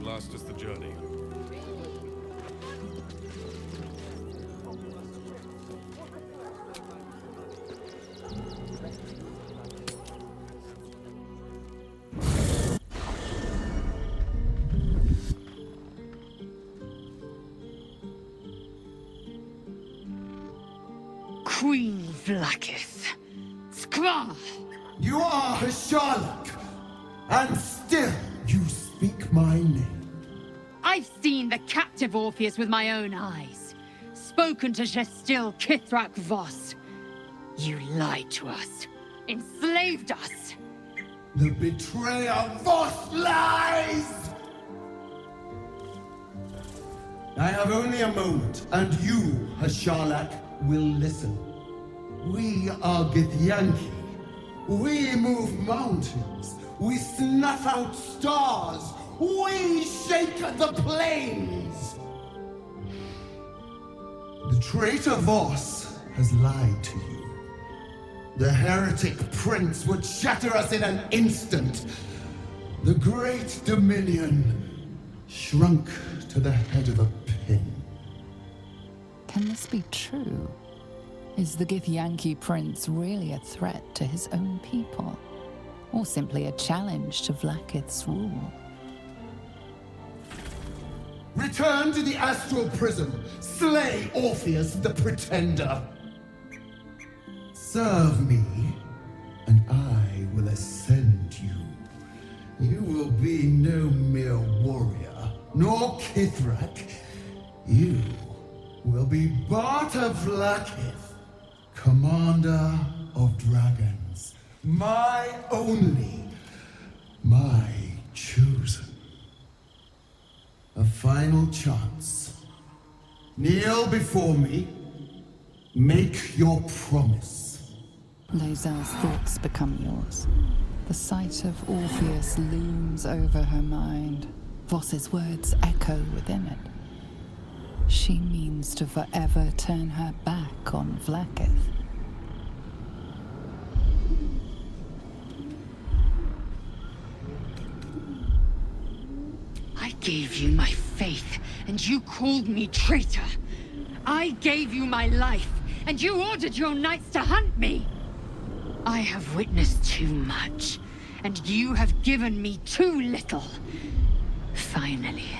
last us the journey. Queen Vlaakith. Skvar! You are a Sherlock, and still you speak my name. I've seen the captive Orpheus with my own eyes. Spoken to Gestil Kithrak Voss. You lied to us. Enslaved us. The betrayer Voss lies! I have only a moment, and you, Hasharlak, will listen. We are Githyanki. We move mountains. We snuff out stars. We shake the plains. The traitor Voss has lied to you. The heretic prince would shatter us in an instant. The great Dominion shrunk to the head of a pin. Can this be true? Is the Githyanki prince really a threat to his own people? Or simply a challenge to Vlaakith's rule? Return to the astral prism. Slay Orpheus the Pretender. Serve me, and I will ascend you. You will be no mere warrior, nor Kithrak. You will be Barta Vlaakith, commander of dragons. My only, my chosen. A final chance. Kneel before me. Make your promise. Lozel's thoughts become yours. The sight of Orpheus looms over her mind. Voss's words echo within it. She means to forever turn her back on Vlaakith. I gave you my faith, and you called me traitor. I gave you my life, and you ordered your knights to hunt me. I have witnessed too much, and you have given me too little. Finally,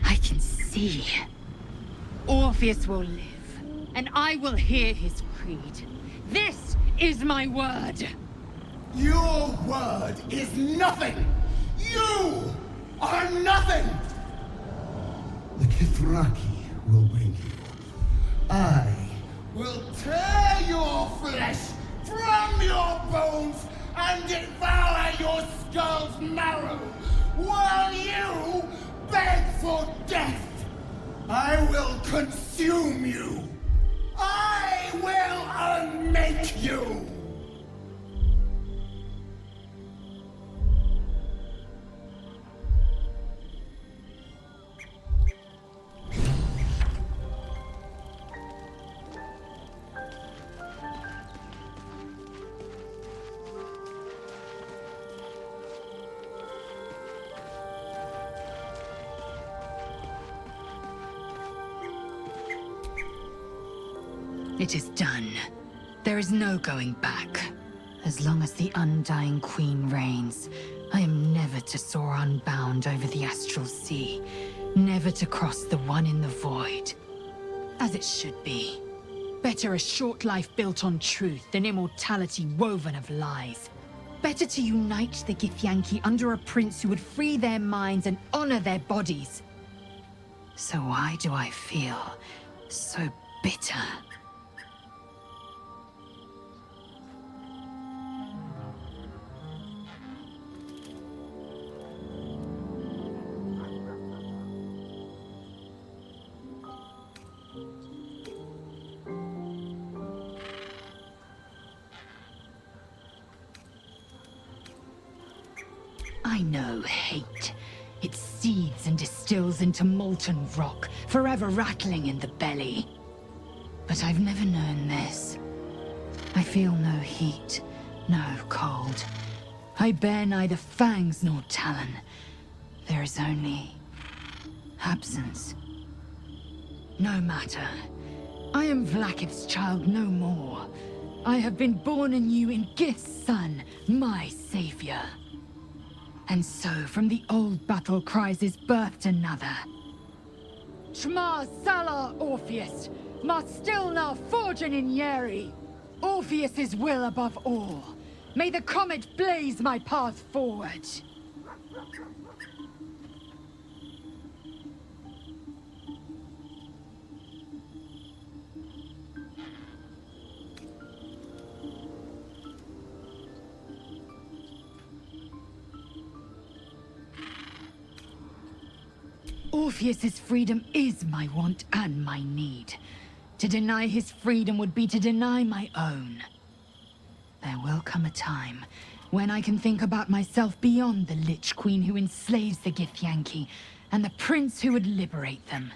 I can see. Orpheus will live, and I will hear his creed. This is my word. Your word is nothing! You are nothing! The Kithraki will bring you. I will tear your flesh from your bones and devour your skull's marrow while you beg for death. I will consume you. I will unmake you. It is done. There is no going back. As long as the Undying Queen reigns, I am never to soar unbound over the astral sea, never to cross the one in the void. As it should be. Better a short life built on truth than immortality woven of lies. Better to unite the Githyanki under a prince who would free their minds and honor their bodies. So why do I feel so bitter? I know hate. It seethes and distills into molten rock, forever rattling in the belly. But I've never known this. I feel no heat, no cold. I bear neither fangs nor talon. There is only absence. No matter. I am Vlaakith's child no more. I have been born anew in Gith's son, my savior. And so, from the old battle cries is birthed another. Shma Salar Orpheus, Ma Stilna Forgin in Yeri. Orpheus's will above all. May the comet blaze my path forward. Orpheus's freedom is my want and my need. To deny his freedom would be to deny my own. There will come a time when I can think about myself beyond the Lich Queen who enslaves the Githyanki and the prince who would liberate them.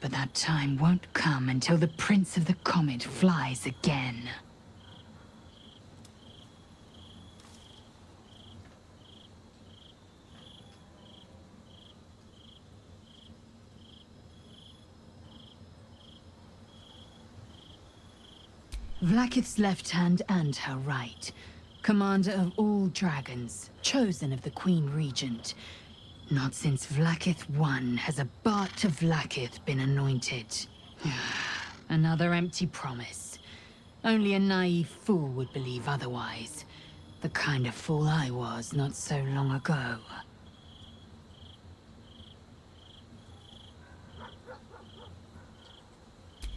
But that time won't come until the Prince of the Comet flies again. Vlaakith's left hand and her right. Commander of all dragons, chosen of the Queen Regent. Not since Vlaakith I has a Bart to Vlaakith been anointed. Another empty promise. Only a naive fool would believe otherwise. The kind of fool I was not so long ago.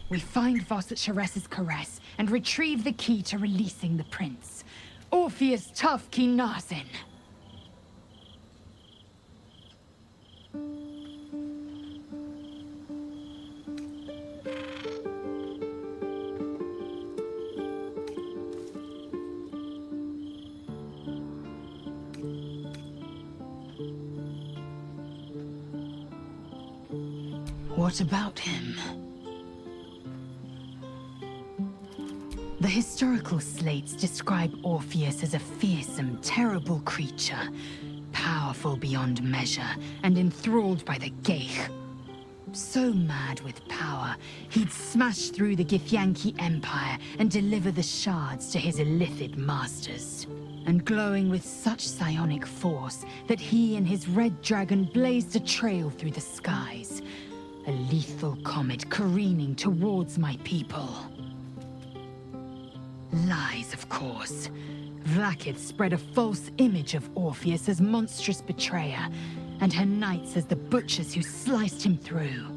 We find Voss at Shares's caress and retrieve the key to releasing the prince. Orpheus Tough Kinazin. What about him? The historical slates describe Orpheus as a fearsome, terrible creature, powerful beyond measure, and enthralled by the Geich. So mad with power, he'd smash through the Githyanki Empire and deliver the shards to his illithid masters. And glowing with such psionic force that he and his red dragon blazed a trail through the skies. A lethal comet careening towards my people. Lies, of course. Vlaakith spread a false image of Orpheus as monstrous betrayer, and her knights as the butchers who sliced him through.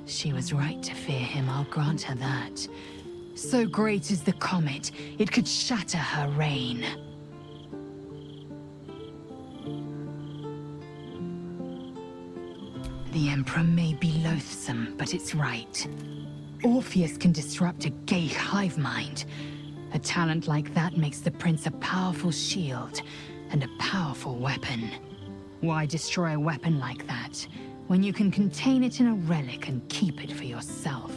She was right to fear him, I'll grant her that. So great is the comet, it could shatter her reign. The Emperor may be loathsome, but it's right. Orpheus can disrupt a Geich hive mind. A talent like that makes the prince a powerful shield and a powerful weapon. Why destroy a weapon like that when you can contain it in a relic and keep it for yourself?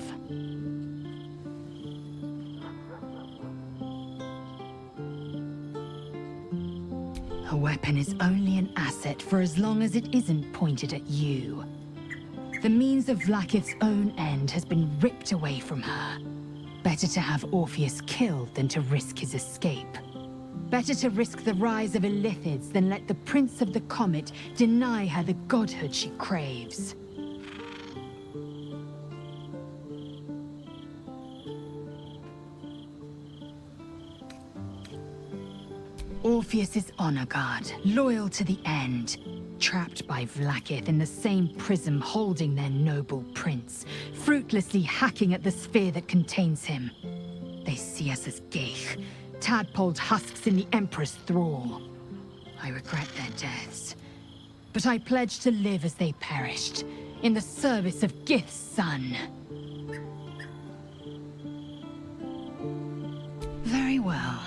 A weapon is only an asset for as long as it isn't pointed at you. The means of Vlaakith's own end has been ripped away from her. Better to have Orpheus killed than to risk his escape. Better to risk the rise of illithids than let the Prince of the Comet deny her the godhood she craves. Orpheus is honor guard, loyal to the end. Trapped by Vlaakith in the same prism holding their noble prince, fruitlessly hacking at the sphere that contains him. They see us as Geich, tadpoled husks in the Emperor's thrall. I regret their deaths, but I pledge to live as they perished, in the service of Gith's son. Very well.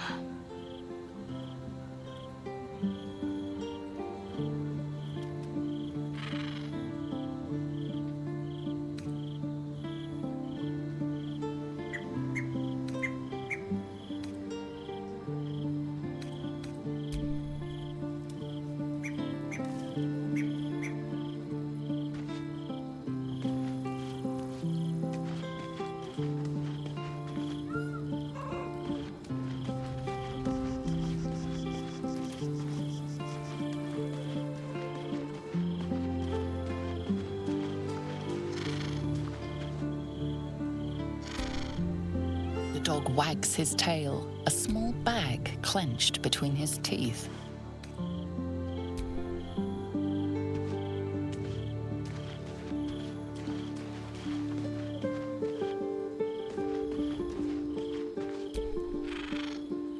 dog wags his tail, a small bag clenched between his teeth.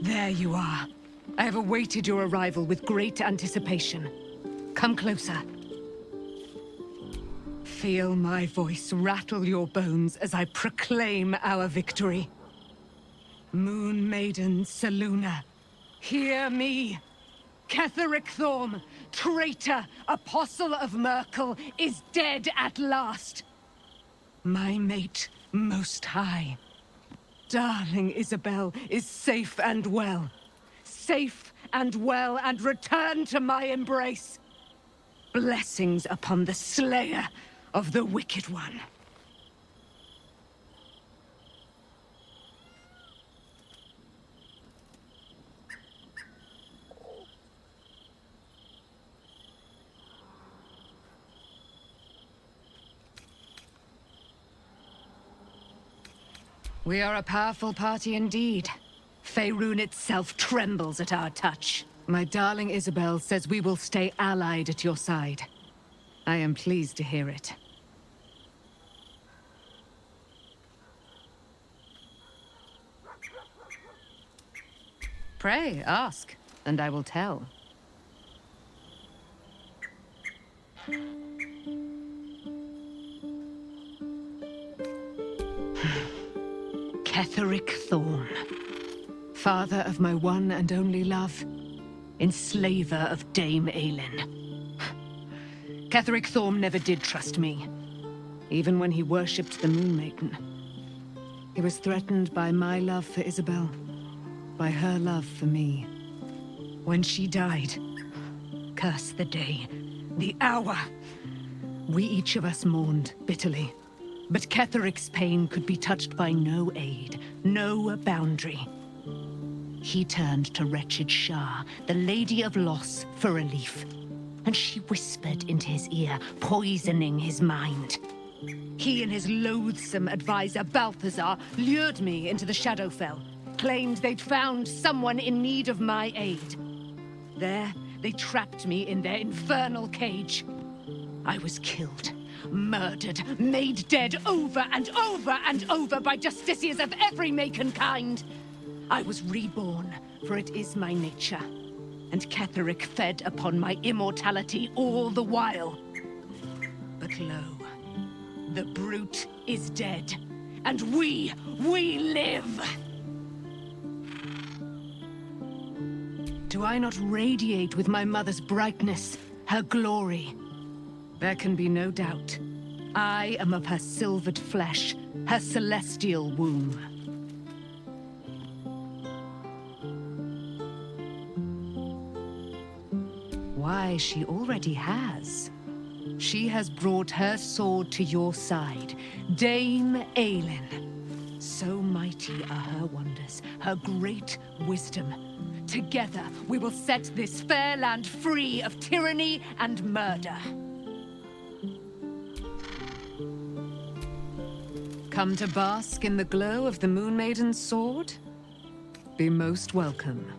There you are. I have awaited your arrival with great anticipation. Come closer. Feel my voice rattle your bones as I proclaim our victory. Moon Maiden Selûne, hear me. Ketheric Thorm, traitor, apostle of Myrkul, is dead at last. My mate, Most High. Darling Isabel is safe and well. Safe and well, and return to my embrace. Blessings upon the slayer of the Wicked One. We are a powerful party indeed. Faerun itself trembles at our touch. My darling Isabel says we will stay allied at your side. I am pleased to hear it. Pray, ask, and I will tell. Ketheric Thorm, father of my one and only love, enslaver of Dame Aylin. Ketheric Thorm never did trust me, even when he worshipped the Moon Maiden. He was threatened by my love for Isabel, by her love for me. When she died, curse the day, the hour, we each of us mourned bitterly. But Ketheric's pain could be touched by no aid, no boundary. He turned to wretched Shah, the Lady of Loss, for relief. And she whispered into his ear, poisoning his mind. He and his loathsome advisor, Balthazar, lured me into the Shadowfell, claimed they'd found someone in need of my aid. There, they trapped me in their infernal cage. I was killed. Murdered, made dead over and over and over by justiciars of every make and kind. I was reborn, for it is my nature. And Ketheric fed upon my immortality all the while. But lo, the brute is dead, and we live! Do I not radiate with my mother's brightness, her glory? There can be no doubt. I am of her silvered flesh, her celestial womb. Why, she already has. She has brought her sword to your side, Dame Aylin. So mighty are her wonders, her great wisdom. Together, we will set this fair land free of tyranny and murder. Come to bask in the glow of the Moon Maiden's sword? Be most welcome.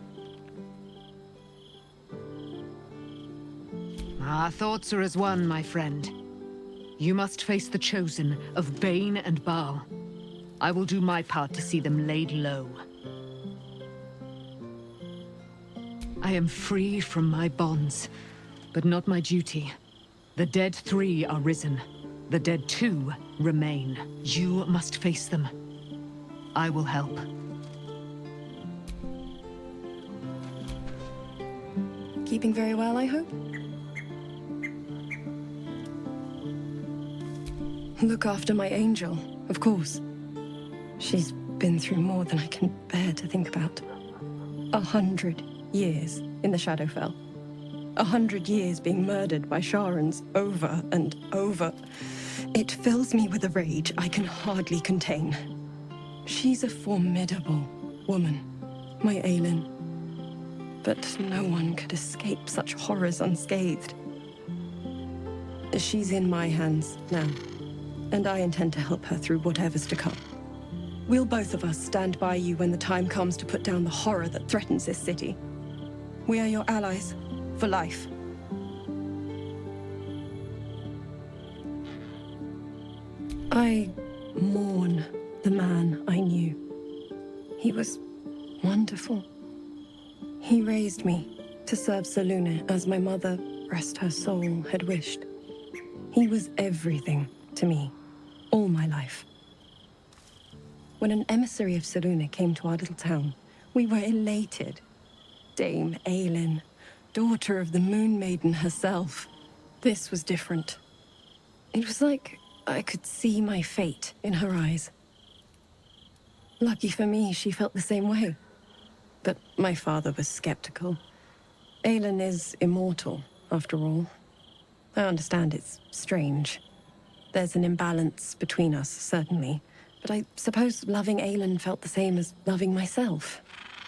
Our thoughts are as one, my friend. You must face the Chosen of Bane and Baal. I will do my part to see them laid low. I am free from my bonds, but not my duty. The dead 3 are risen. The dead 2 remain. You must face them. I will help. Keeping very well, I hope? Look after my angel, of course. She's been through more than I can bear to think about. 100 years in the Shadowfell. 100 years being murdered by Sharans over and over. It fills me with a rage I can hardly contain. She's a formidable woman, my Aylin. But no one could escape such horrors unscathed. She's in my hands now, and I intend to help her through whatever's to come. We'll both of us stand by you when the time comes to put down the horror that threatens this city. We are your allies, for life. I mourn the man I knew. He was wonderful. He raised me to serve Selûne as my mother, rest her soul, had wished. He was everything to me, all my life. When an emissary of Selûne came to our little town, we were elated. Dame Aelin, daughter of the Moon Maiden herself. This was different. It was like I could see my fate in her eyes. Lucky for me, she felt the same way. But my father was skeptical. Aelin is immortal, after all. I understand it's strange. There's an imbalance between us, certainly. But I suppose loving Aelin felt the same as loving myself.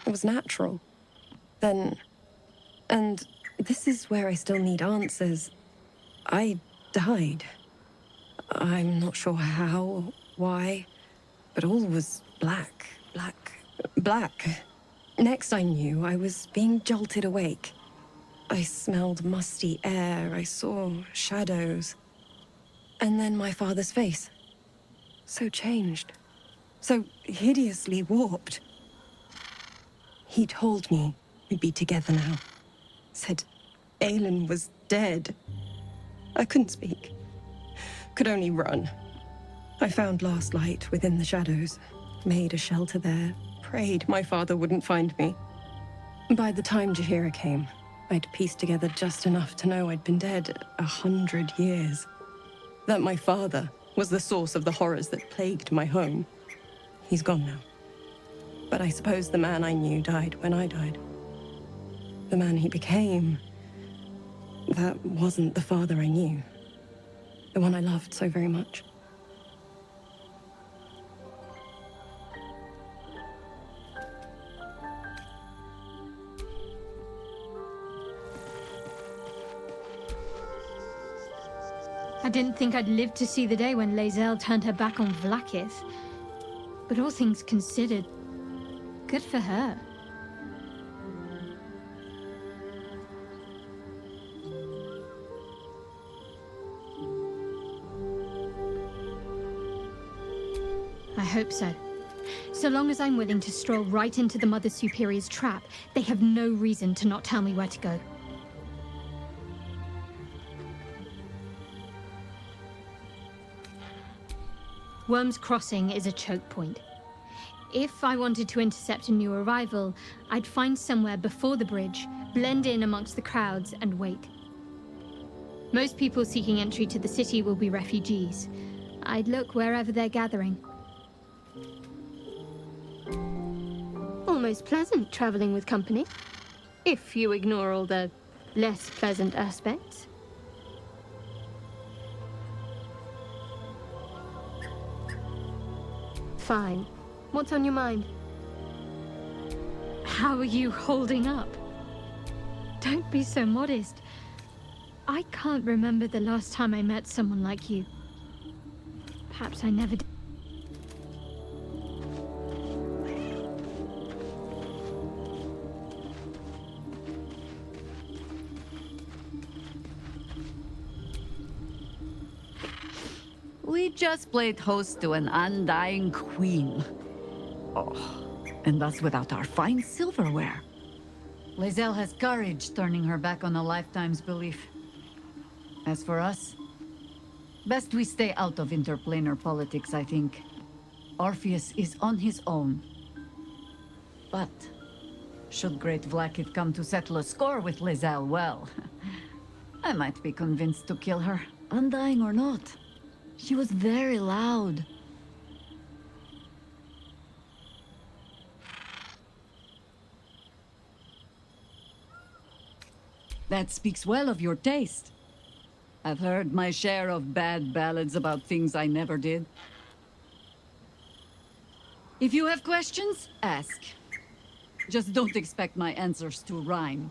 It was natural. Then... and this is where I still need answers. I died. I'm not sure how or why, but all was black, black. Next I knew, I was being jolted awake. I smelled musty air, I saw shadows. And then my father's face. So changed. So hideously warped. He told me we'd be together now. Said Aelin was dead. I couldn't speak. Could only run. I found last light within the shadows. Made a shelter there. Prayed my father wouldn't find me. By the time Jaheira came, I'd pieced together just enough to know I'd been dead 100 years. That my father was the source of the horrors that plagued my home. He's gone now. But I suppose the man I knew died when I died. The man he became... that wasn't the father I knew. The one I loved so very much. I didn't think I'd live to see the day when Lae'zel turned her back on Vlaakith. But all things considered, good for her. I hope so. So long as I'm willing to stroll right into the Mother Superior's trap, they have no reason to not tell me where to go. Worm's Crossing is a choke point. If I wanted to intercept a new arrival, I'd find somewhere before the bridge, blend in amongst the crowds, and wait. Most people seeking entry to the city will be refugees. I'd look wherever they're gathering. Almost pleasant traveling with company, if you ignore all the less pleasant aspects. Fine. What's on your mind? How are you holding up? Don't be so modest. I can't remember the last time I met someone like you. Perhaps I never did. We just played host to an undying queen. Oh, and that's without our fine silverware. Lae'zel has courage turning her back on a lifetime's belief. As for us, best we stay out of interplanar politics, I think. Orpheus is on his own. But should Great Vlaakith come to settle a score with Lae'zel, well, I might be convinced to kill her, undying or not. She was very loud. That speaks well of your taste. I've heard my share of bad ballads about things I never did. If you have questions, ask. Just don't expect my answers to rhyme.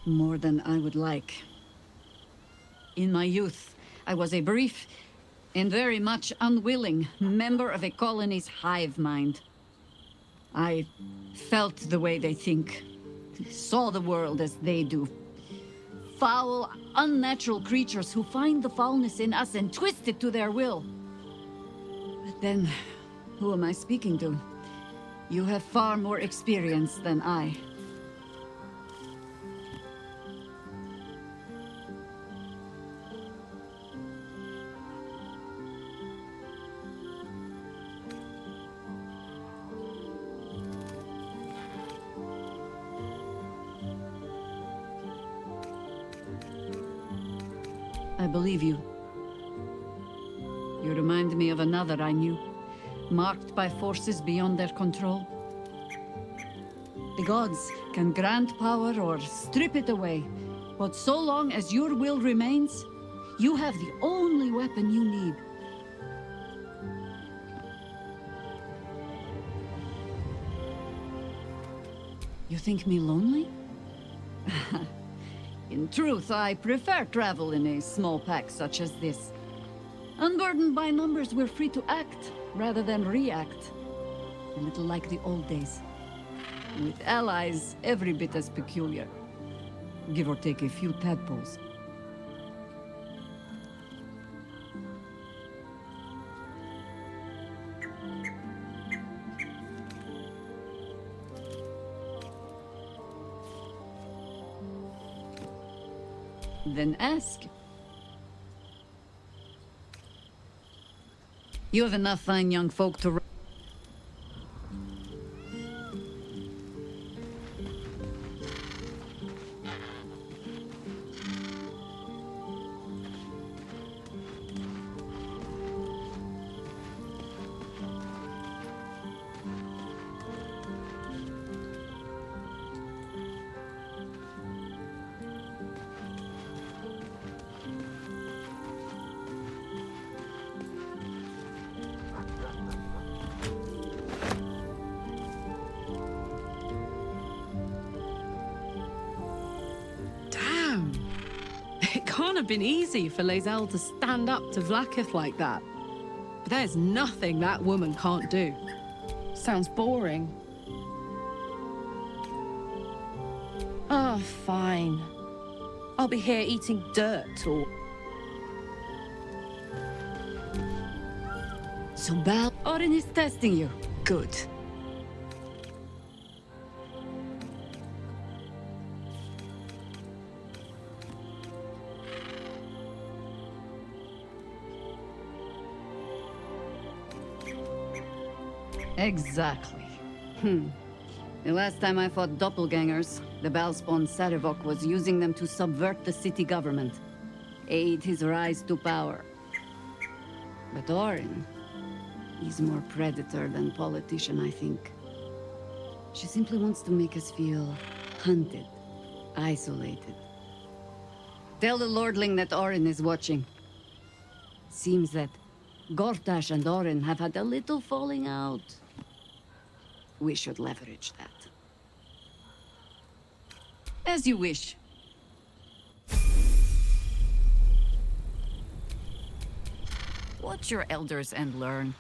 More than I would like. In my youth, I was a brief and very much unwilling member of a colony's hive mind. I felt the way they think, saw the world as they do. Foul, unnatural creatures who find the foulness in us and twist it to their will. But then, who am I speaking to? You have far more experience than I. I believe you. You remind me of another I knew, marked by forces beyond their control. The gods can grant power or strip it away, but so long as your will remains, you have the only weapon you need. You think me lonely? In truth, I prefer travel in a small pack such as this. Unburdened by numbers, we're free to act rather than react. A little like the old days. With allies every bit as peculiar. Give or take a few tadpoles. Then ask. You have enough fine young folk to... Damn! It can't have been easy for Lae'zel to stand up to Vlaakith like that. But there's nothing that woman can't do. Sounds boring. Oh, fine. I'll be here eating dirt or... So Orin is testing you. Good. Exactly. The last time I fought doppelgangers, the Balspawn Sarevok was using them to subvert the city government, aid his rise to power. But Orin, he's more predator than politician, I think. She simply wants to make us feel hunted, isolated. Tell the Lordling that Orin is watching. Seems that Gortash and Orin have had a little falling out. We should leverage that. As you wish. Watch your elders and learn.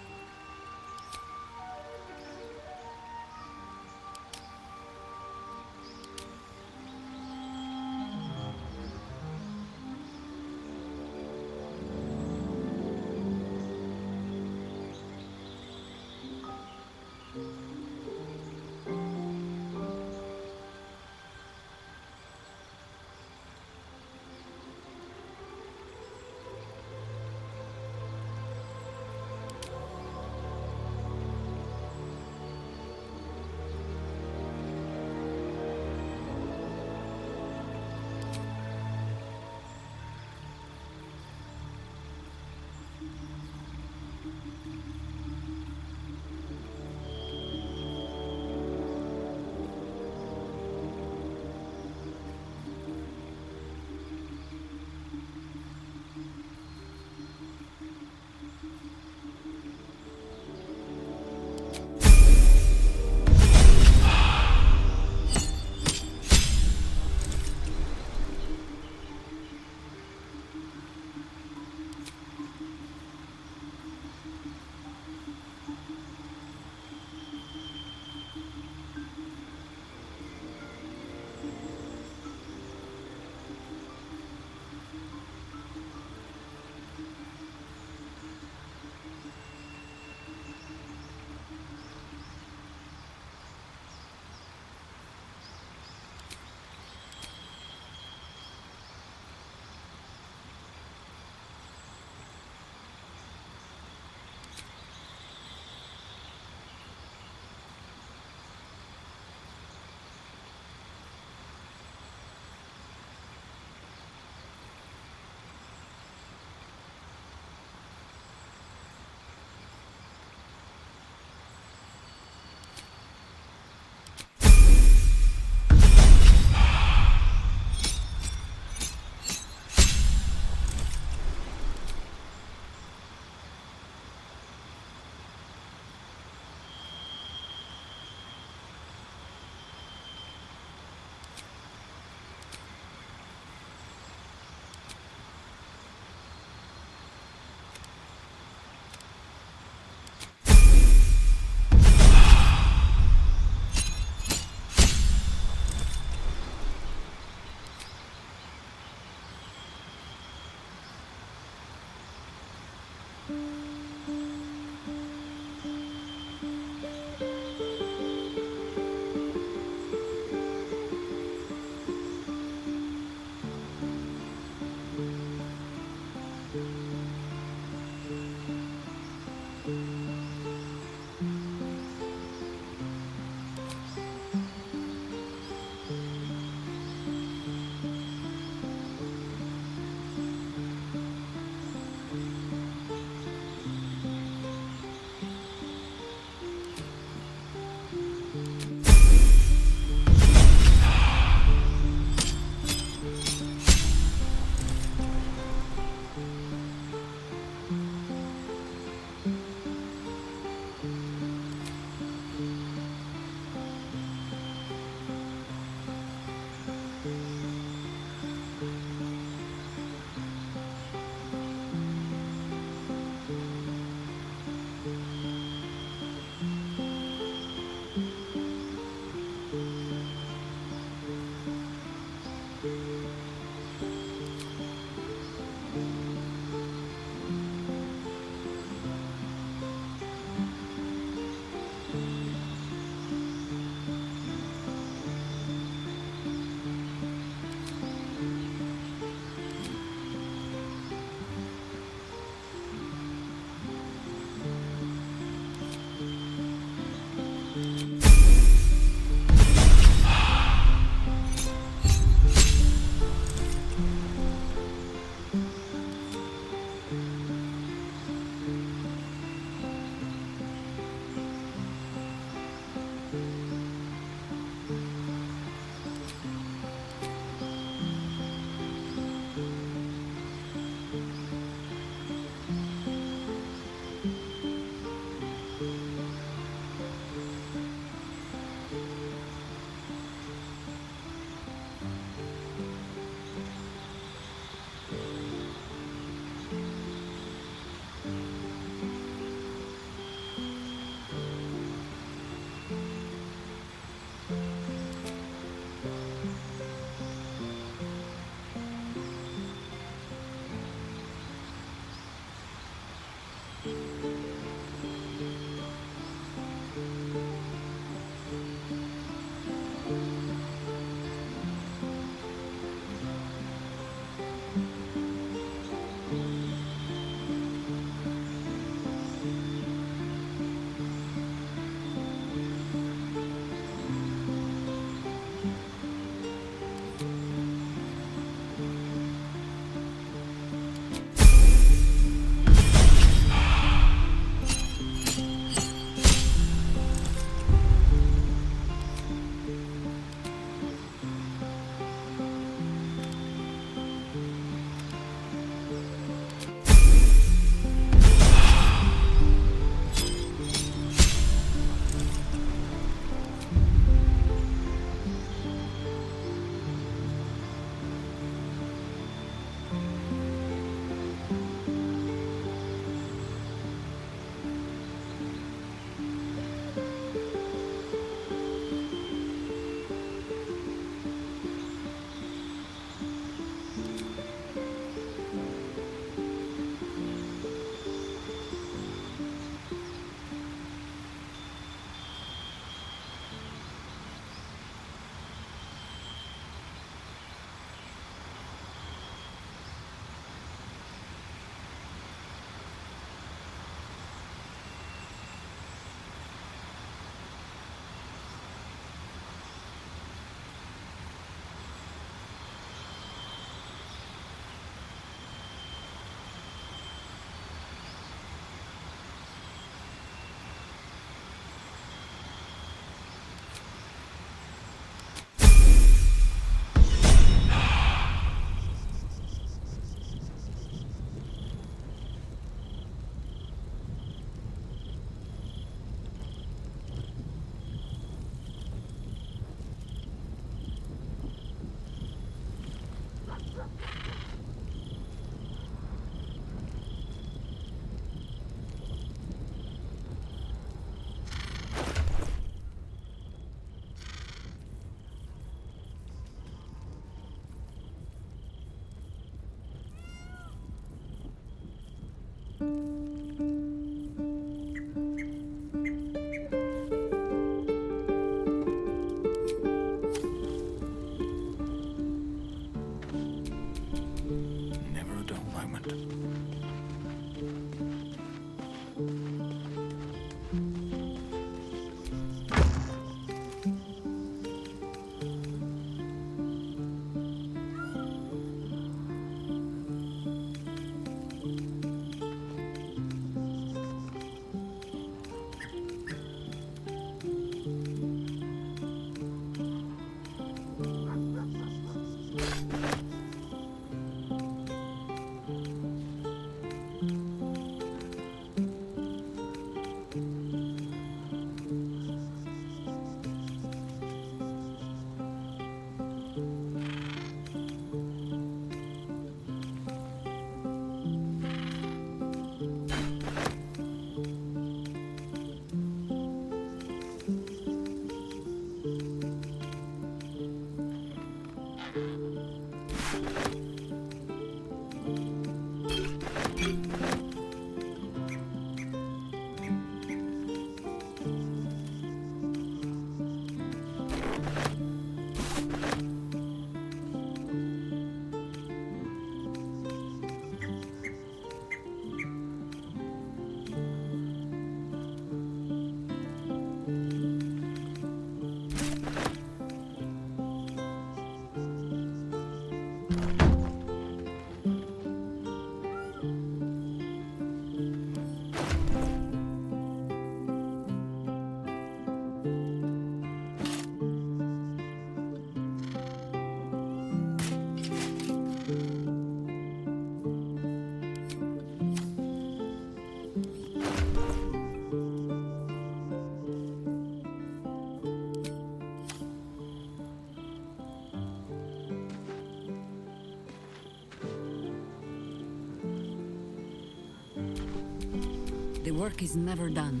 The work is never done.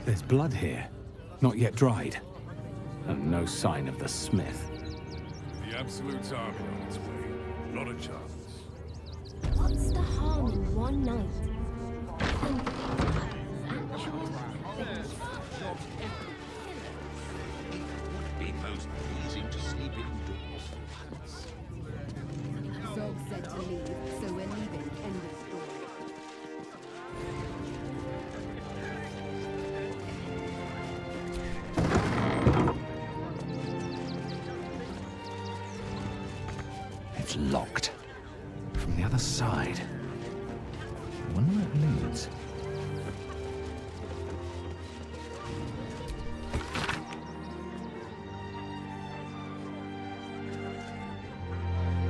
There's blood here, not yet dried. And no sign of the smith. The Absolute's army on its way. Not a chance. What's the harm in one night? Be most pleasing to sleep indoors for once. Zog said to leave, so we're leaving. End of story. It's locked. From the other side. I wonder where it leads.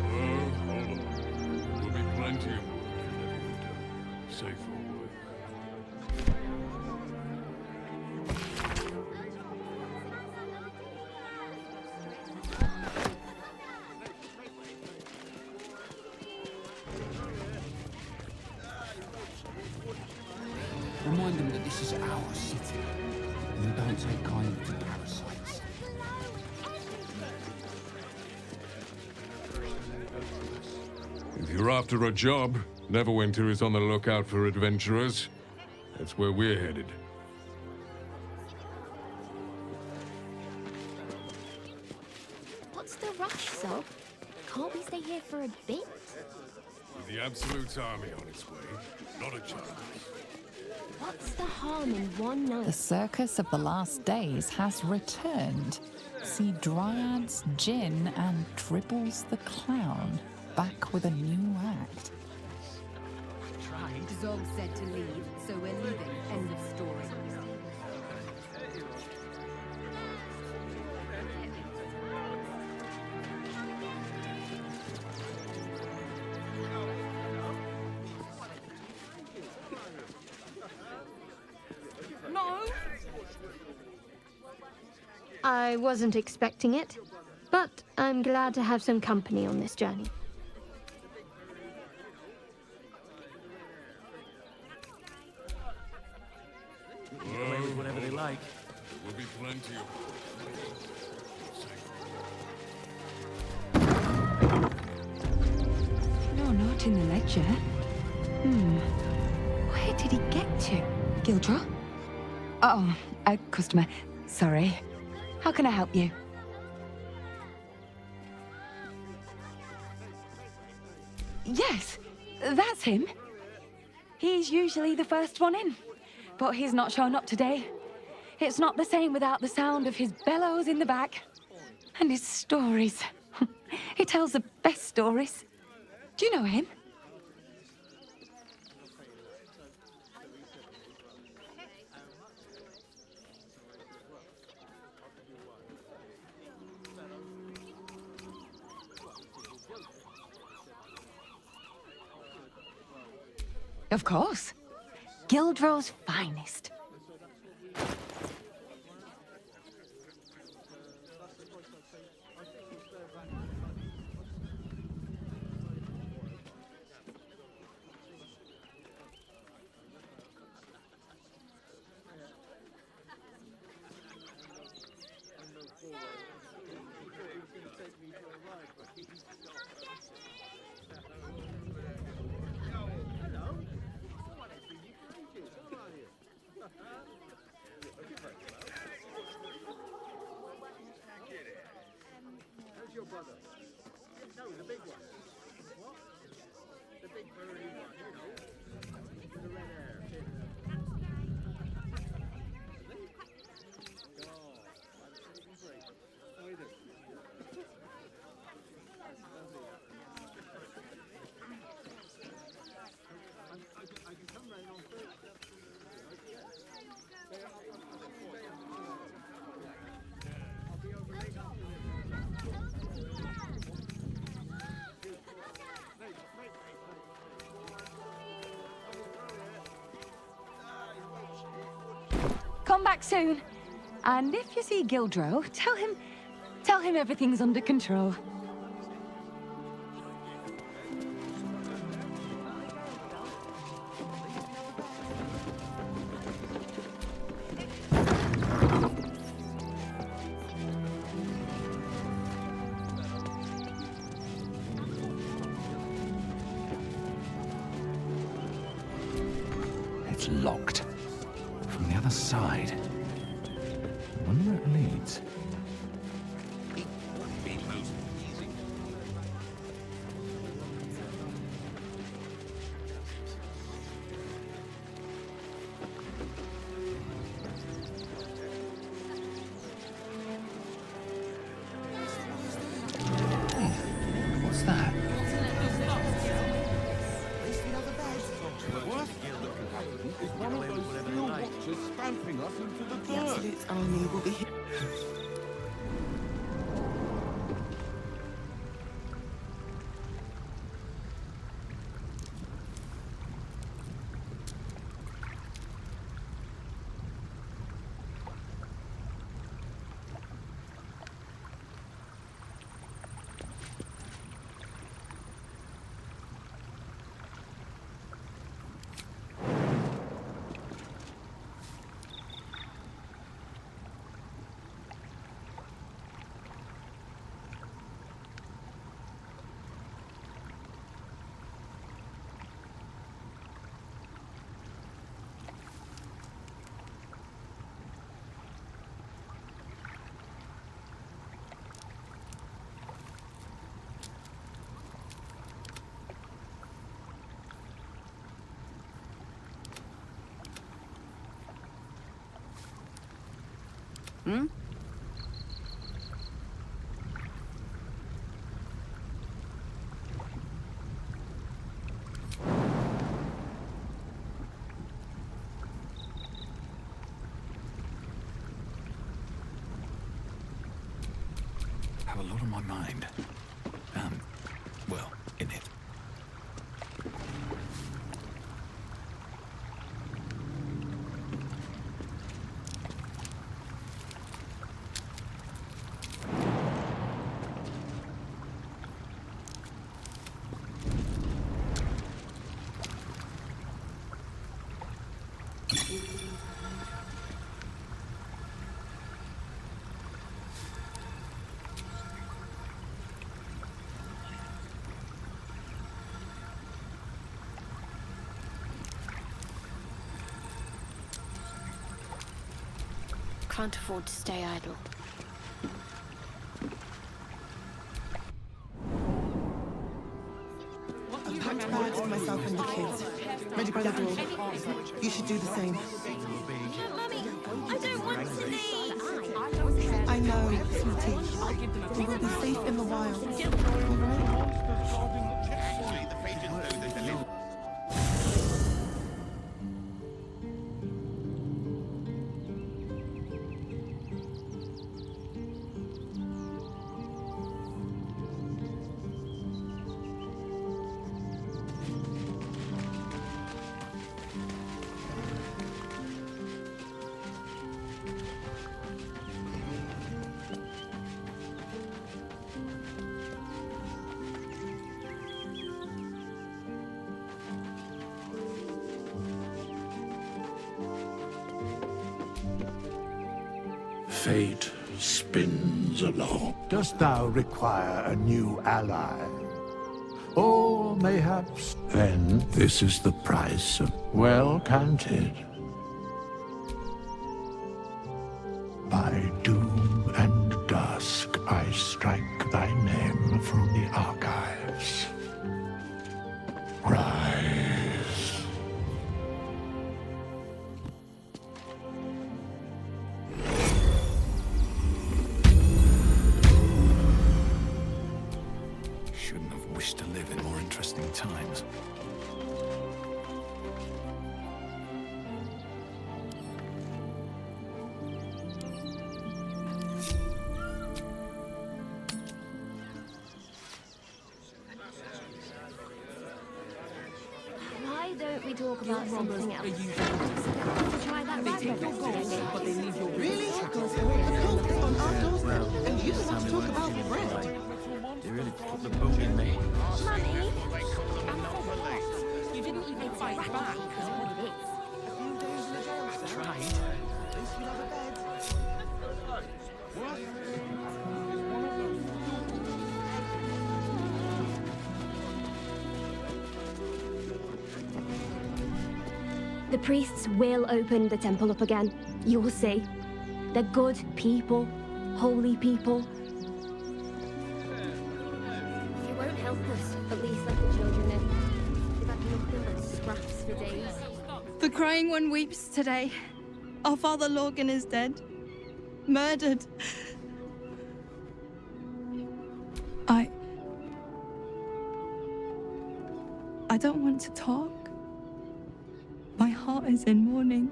Oh, hold on. There'll be plenty of work in Safe for work. Remind them that this is our city. And don't take kindly to parasites. If you're after a job, Neverwinter is on the lookout for adventurers. That's where we're headed. What's the rush, Zog? Can't we stay here for a bit? With the Absolute's army on its way, not a chance. What's the harm in one The night? circus of the last days has returned. See Dryads, Jinn, and Dribbles the Clown back with a new act. Zog said to leave, so we're leaving. End of story. I wasn't expecting it, but I'm glad to have some company on this journey. Whatever they like. There will be plenty of No note in the ledger. Where did he get to? Gildra? Oh, a customer. Sorry. How can I help you? Yes, that's him. He's usually the first one in, but he's not shown up today. It's not the same without the sound of his bellows in the back. And his stories. He tells the best stories. Do you know him? Of course. Gildro's finest. Come back soon. And if you see Gildro, tell him everything's under control. It's locked. From the other side. I wonder where it leads. What's that? Stamping us into the The Absolute Army will be here. Hmm? Have a lot on my mind. Well, in it. Can't afford to stay idle. I've packed bags for myself and the kids. Ready by the door. You should do the same. Mummy, I don't want to leave. I know, sweetie. We will be safe in the wild. All right? Fate spins along. Dost thou require a new ally? Or mayhaps... Then this is the price of well counted. By doom and dusk I strike thy name from the archives. Rise. Shouldn't have wished to live in more interesting times. Why don't we talk about something else? Try that raspberry. Really? The coat is on our doorstep, and you want to talk about bread? They really put the boot in me. Mummy? You didn't even fight back. Because what it is. I tried. The priests will open the temple up again. You will see. They're good people, holy people. If it won't help us, at least let the children in. They've had nothing but scraps for days. The crying one weeps today. Our father Logan is dead. Murdered. I don't want to talk. My heart is in mourning.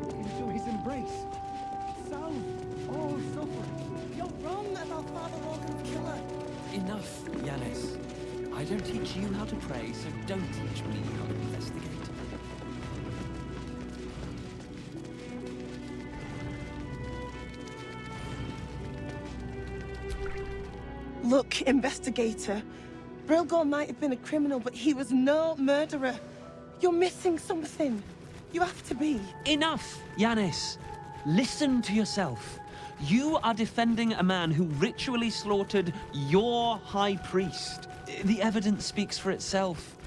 Into his embrace. Salve all suffering. You're wrong about Father Logan's killer. Enough, Yanis. I don't teach you how to pray, so don't teach me how to investigate. Look, investigator. Brilgor might have been a criminal, but he was no murderer. You're missing something. You have to be. Enough, Yanis. Listen to yourself. You are defending a man who ritually slaughtered your high priest. The evidence speaks for itself.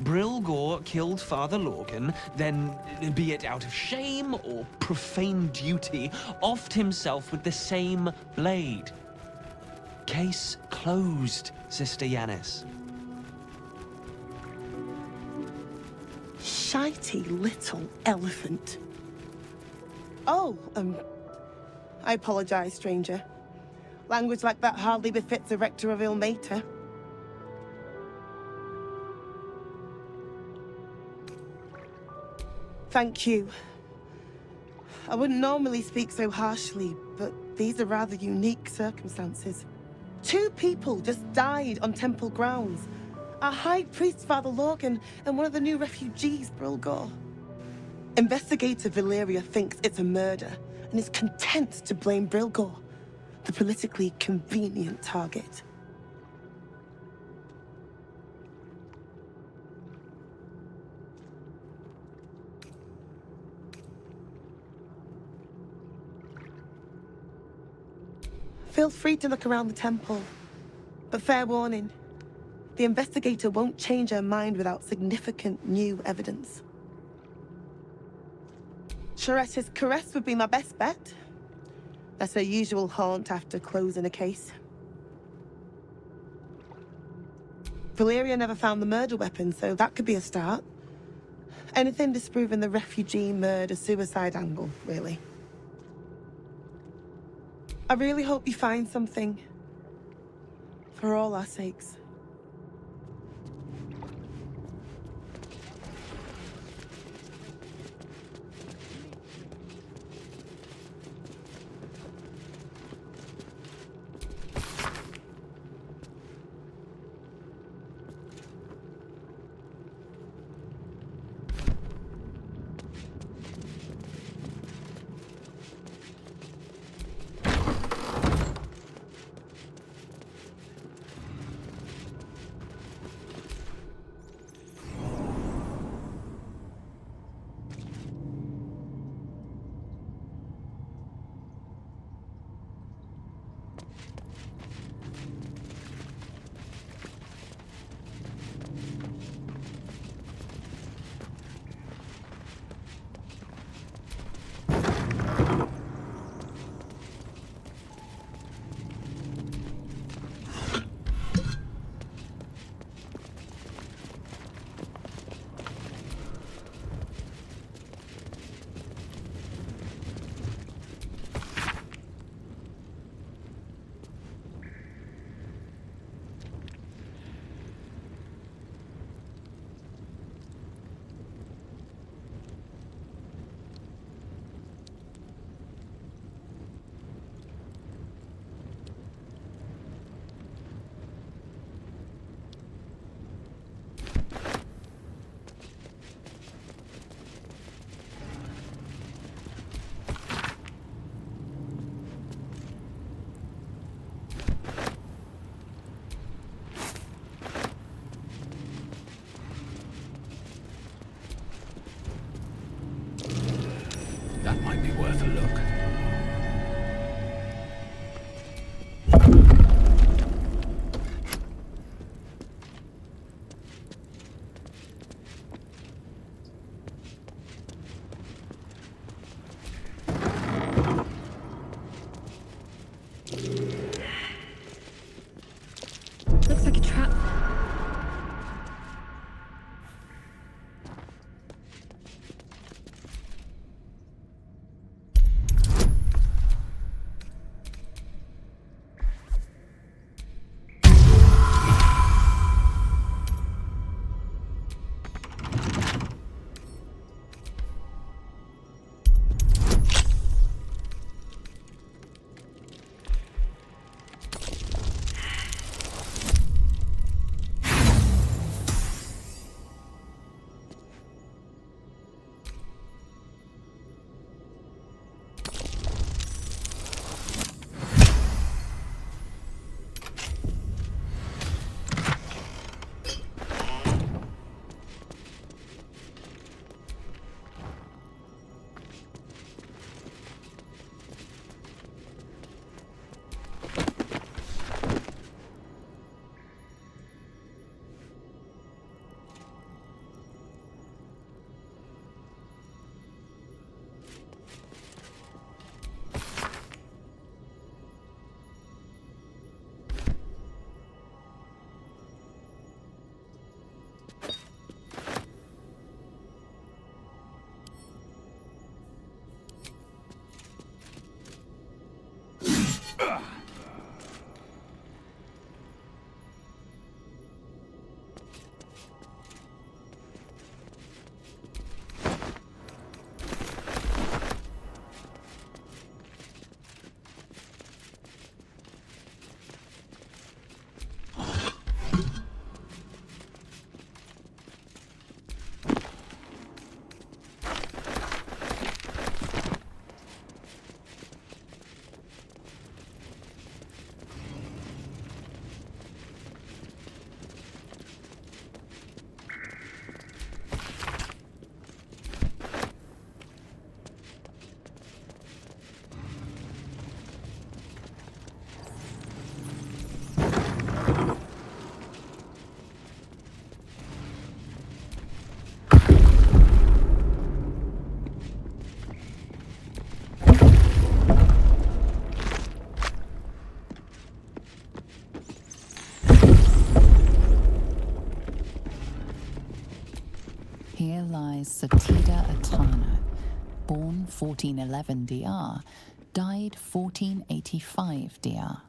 Brilgor killed Father Logan, then, be it out of shame or profane duty, offed himself with the same blade. Case closed, Sister Yanis. Shitey little elephant. Oh, I apologize, stranger. Language like that hardly befits a rector of Ilmater. Thank you. I wouldn't normally speak so harshly, but these are rather unique circumstances. 2 people just died on temple grounds. Our High Priest, Father Logan, and one of the new refugees, Brilgor. Investigator Valeria thinks it's a murder, and is content to blame Brilgor, the politically convenient target. Feel free to look around the temple, but fair warning, the investigator won't change her mind without significant new evidence. Chares's caress would be my best bet. That's her usual haunt after closing a case. Valeria never found the murder weapon, so that could be a start. Anything disproving the refugee murder-suicide angle, really. I really hope you find something. For all our sakes. Looks like a trap. Here lies Satida Atana, born 1411 DR, died 1485 DR.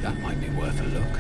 That might be worth a look.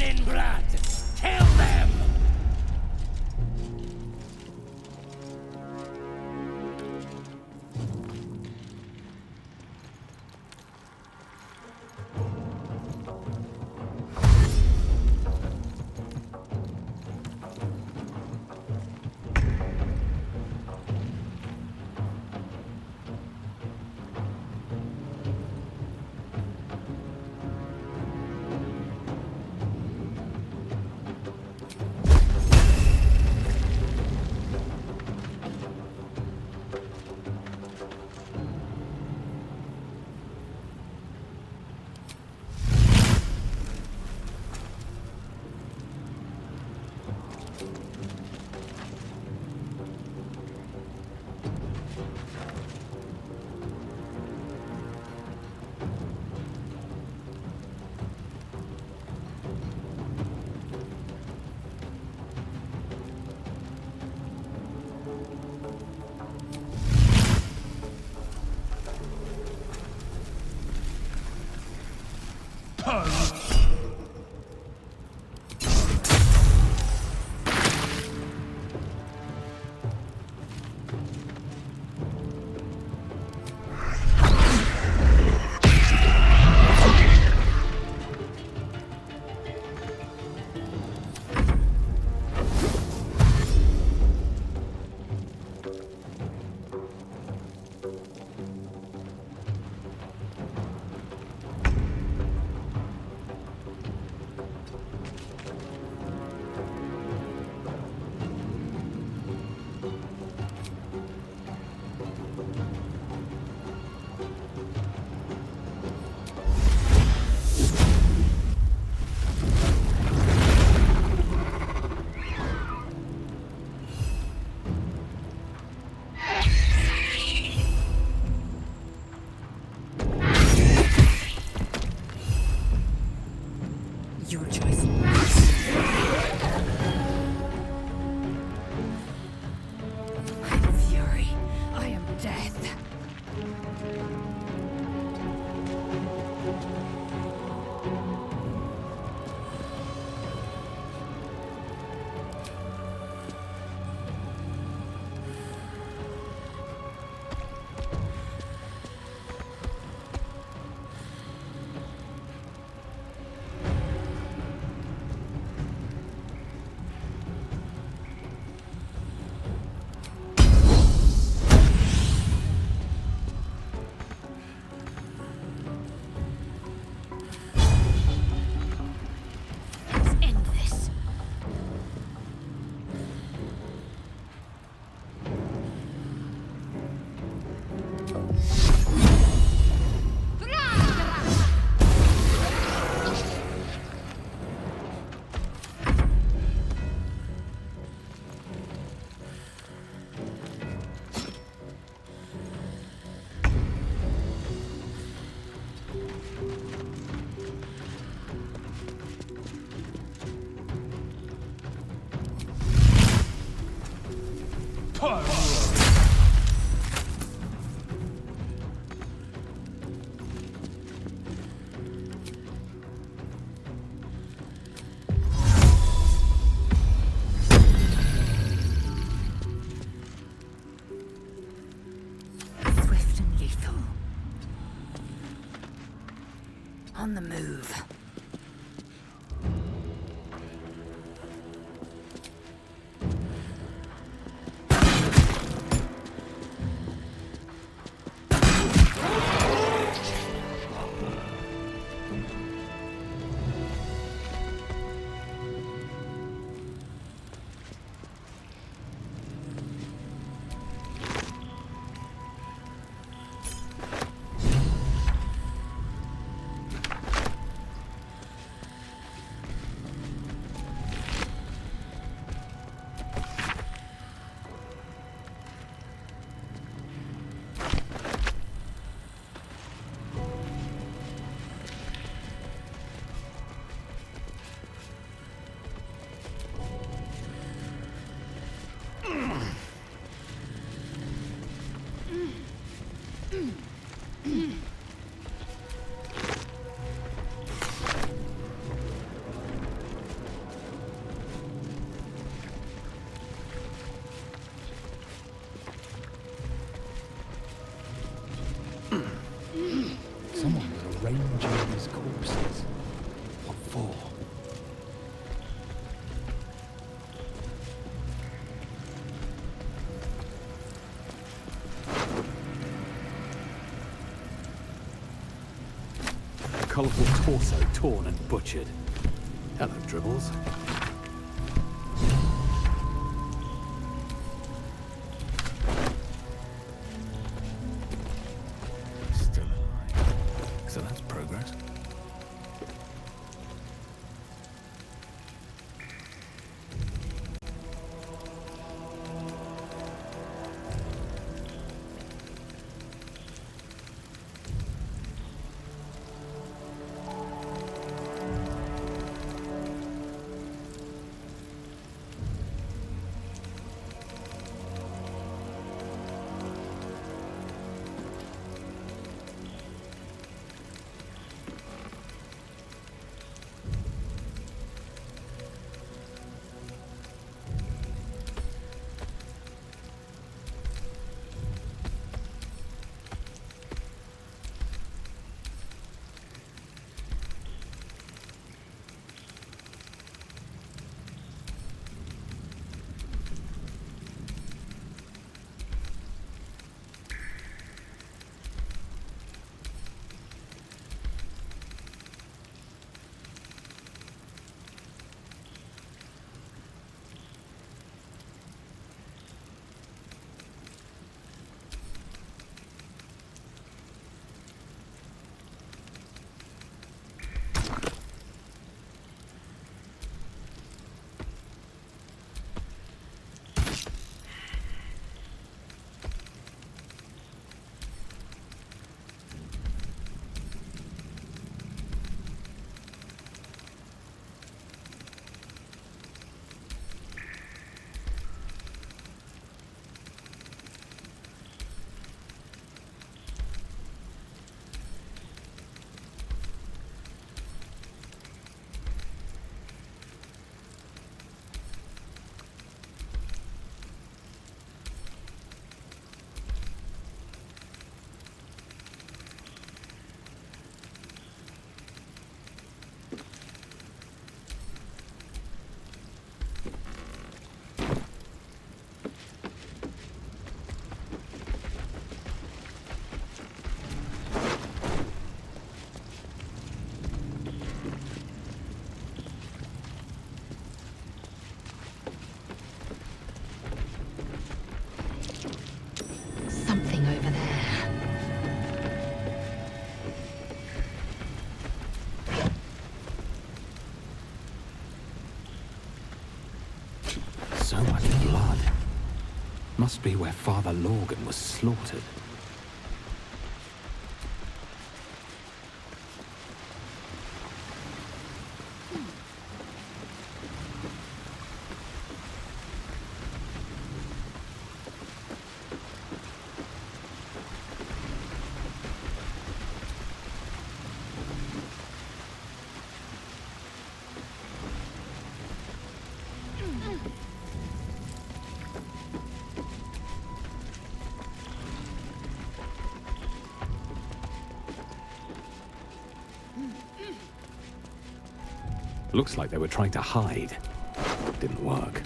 In blood! Kill them! Swift and lethal. On the move. Someone was arranging these corpses. What for? A colourful torso torn and butchered. Hello, Dribbles. Still alive. So that's progress. Something over there. So much blood. Must be where Father Lorgan was slaughtered. Looks like they were trying to hide. Didn't work.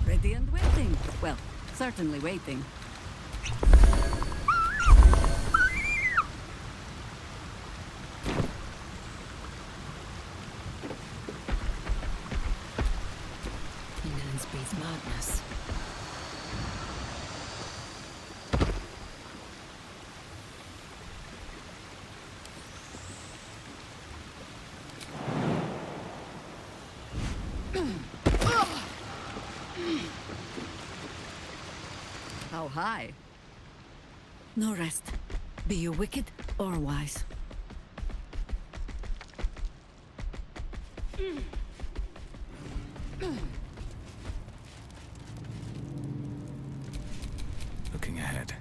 Ready and waiting. Well, certainly waiting. England's breathes madness. How high? No rest. Be you wicked or wise. Looking ahead.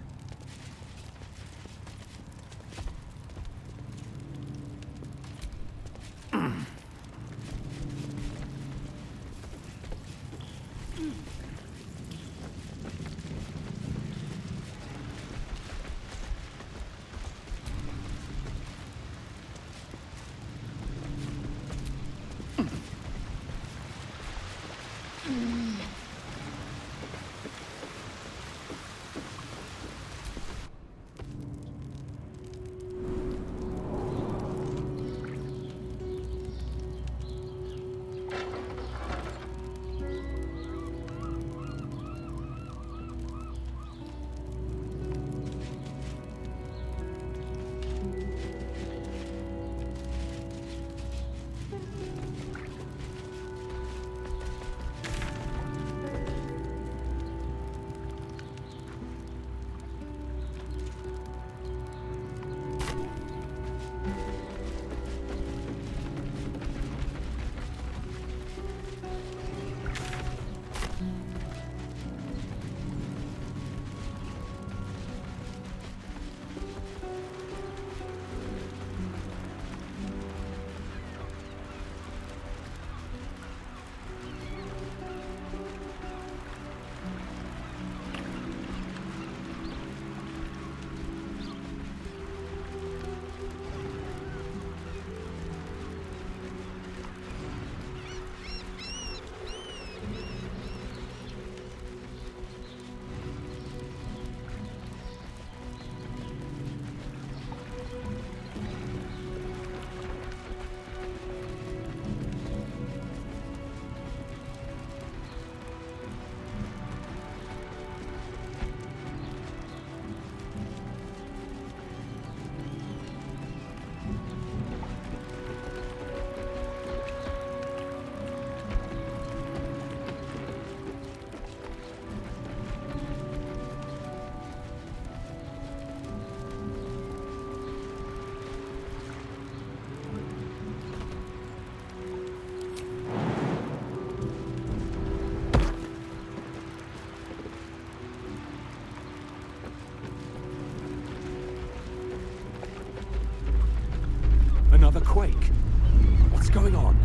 going on?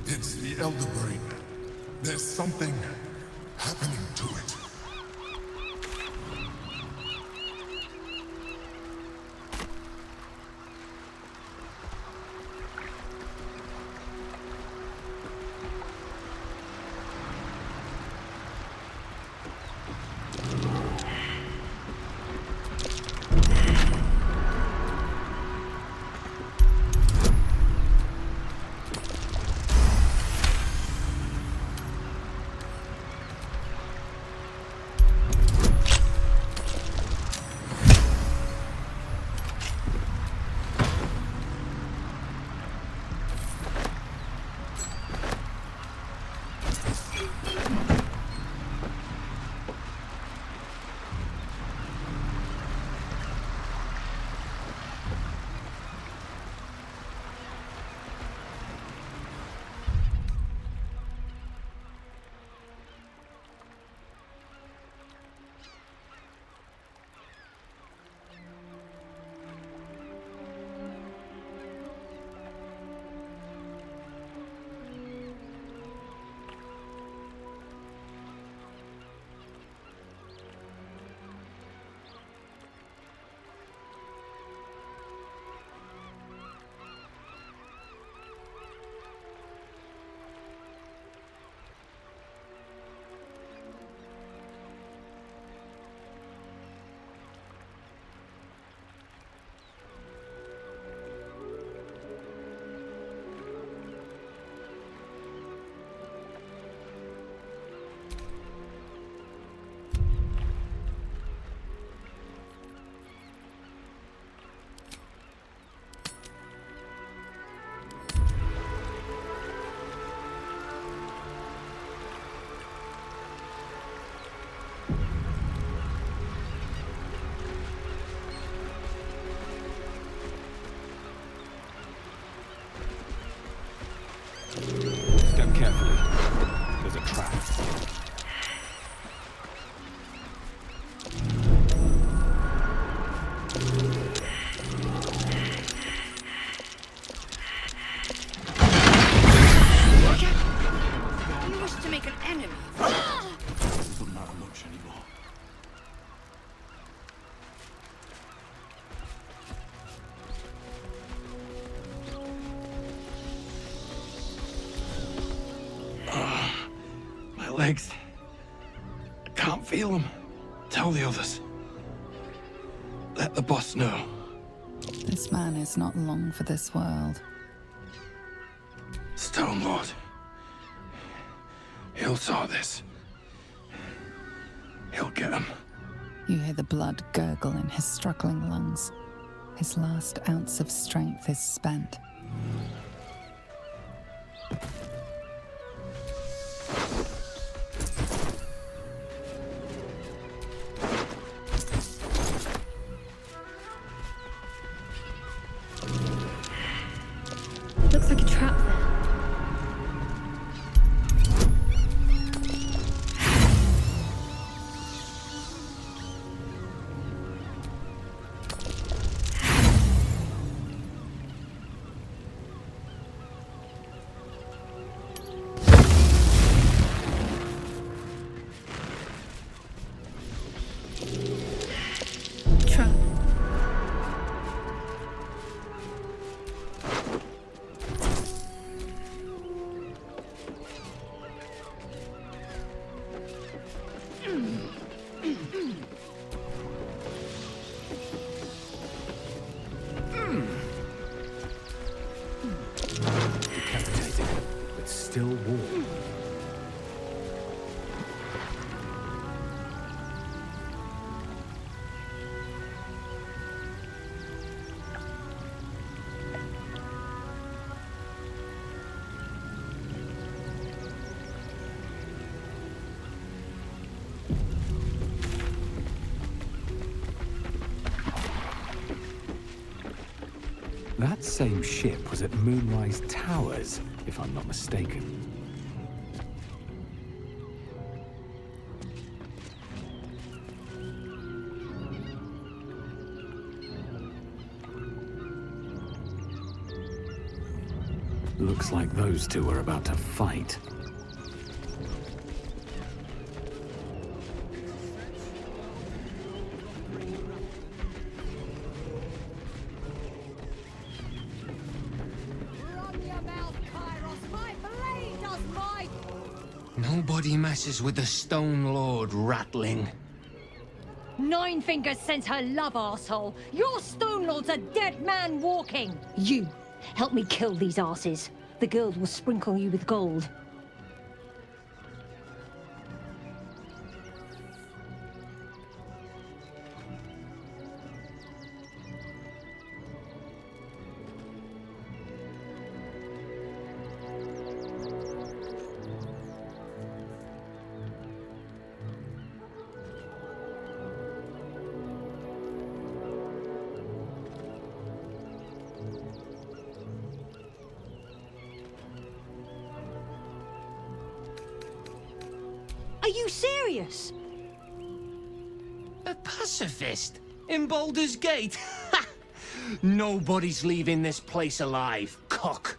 It's the Elder Brain. There's something happening to it. Step carefully. There's a trap. You wish to make an enemy? Doesn't matter much anymore. My legs. I can't feel them. Tell the others. Let the boss know. This man is not long for this world. Stone Lord. He'll saw this. He'll get him. You hear the blood gurgle in his struggling lungs. His last ounce of strength is spent. Looks like a trap there. Trap. Decapitated, but still warm. That same ship was at Moonrise Towers, if I'm not mistaken. Looks like those two are about to fight. Nobody messes with the Stone Lord, Ratling. Nine Fingers sends her love, arsehole. Your Stone Lord's a dead man walking. You, help me kill these asses. The girls will sprinkle you with gold. Are you serious? A pacifist? In Baldur's Gate? Nobody's leaving this place alive, cock.